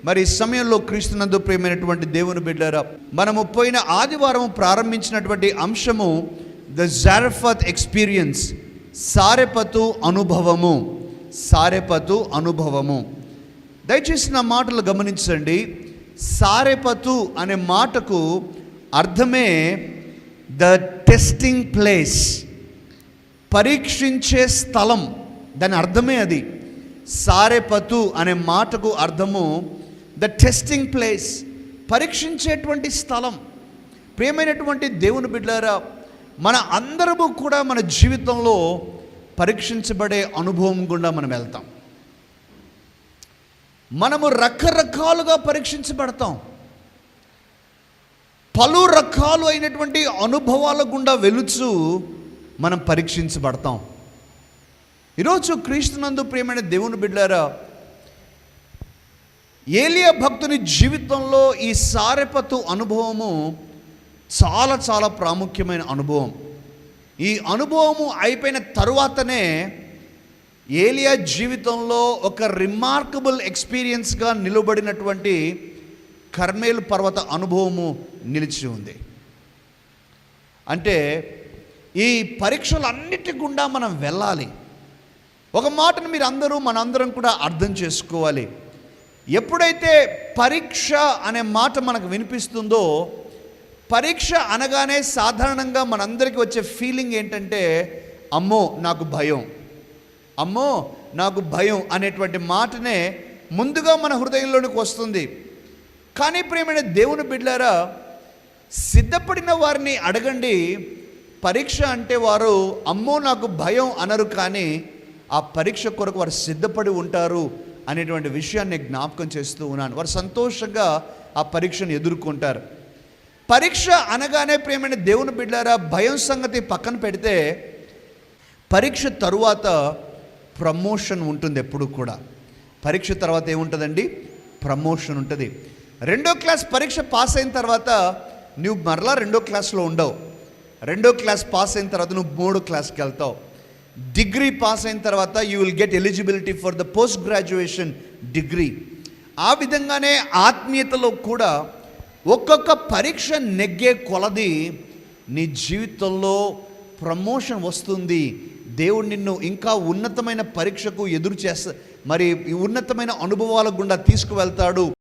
మరి ఈ సమయంలో క్రీస్తునందు ప్రియమైనటువంటి దేవుని బిడ్డలారా, మనము పోయిన ఆదివారం ప్రారంభించినటువంటి అంశము ద జారఫత్ ఎక్స్పీరియన్స్, సారెపతు అనుభవము. సారెపతు అనుభవము. దయచేసి నా మాటలు గమనించండి. సారెపతు అనే మాటకు అర్థమే ద టెస్టింగ్ ప్లేస్, పరీక్షించే స్థలం. దాని అర్థమే అది. సారెపతు అనే మాటకు అర్థము ద టెస్టింగ్ ప్లేస్, పరీక్షించేటువంటి స్థలం. ప్రియమైనటువంటి దేవుని బిడ్డలారా, మన అందరము కూడా మన జీవితంలో పరీక్షించబడే అనుభవం గుండా మనం వెళ్తాం. మనము రకరకాలుగా పరీక్షించబడతాం. పలు రకాలు అయినటువంటి అనుభవాల గుండా వెలుచు మనం పరీక్షించబడతాం. ఈరోజు క్రీస్తునందు ప్రియమైన దేవుని బిడ్డలారా, ఏలియా భక్తుని జీవితంలో ఈ సారెపతు అనుభవము చాలా చాలా ప్రాముఖ్యమైన అనుభవం. ఈ అనుభవము అయిపోయిన తరువాతనే ఏలియా జీవితంలో ఒక రిమార్కబుల్ ఎక్స్పీరియన్స్గా నిలబడినటువంటి కర్మేలు పర్వత అనుభవము నిలిచి ఉంది. అంటే ఈ పరీక్షలన్నిటి గుండా మనం వెళ్ళాలి. ఒక మాటను మీరు అందరూ మనందరం కూడా అర్థం చేసుకోవాలి. ఎప్పుడైతే పరీక్ష అనే మాట మనకు వినిపిస్తుందో, పరీక్ష అనగానే సాధారణంగా మనందరికీ వచ్చే ఫీలింగ్ ఏంటంటే, అమ్మో నాకు భయం, అమ్మో నాకు భయం అనేటువంటి మాటనే ముందుగా మన హృదయంలోనికి వస్తుంది. కానీ ప్రియమైన దేవుని బిడ్డలారా, సిద్ధపడిన వారిని అడగండి, పరీక్ష అంటే వారు అమ్మో నాకు భయం అనరు, కానీ ఆ పరీక్ష కొరకు వారు సిద్ధపడి ఉంటారు అనేటువంటి విషయాన్ని జ్ఞాపకం చేస్తూ ఉన్నాను. వారు సంతోషంగా ఆ పరీక్షను ఎదుర్కొంటారు. పరీక్ష అనగానే ప్రియమైన దేవుని బిడ్డలారా, భయం సంగతి పక్కన పెడితే పరీక్ష తరువాత ప్రమోషన్ ఉంటుంది. ఎప్పుడు కూడా పరీక్ష తర్వాత ఏముంటుందండి? ప్రమోషన్ ఉంటుంది. 2వ క్లాస్ పరీక్ష పాస్ అయిన తర్వాత నువ్వు మరలా 2వ క్లాస్లో ఉండవు. 2వ క్లాస్ పాస్ అయిన తర్వాత నువ్వు 3వ క్లాస్కి వెళ్తావు. డిగ్రీ పాస్ అయిన తర్వాత you will get eligibility for the post graduation degree. ఆ విధంగానే ఆత్మీయతలో కూడా ఒక్కొక్క పరీక్ష నెగ్గే కొలది నీ జీవితంలో ప్రమోషన్ వస్తుంది. దేవుడు నిన్ను ఇంకా ఉన్నతమైన పరీక్షకు ఎదురు చేస్తా, మరి ఉన్నతమైన అనుభవాల గుండా తీసుకువెళ్తాడు.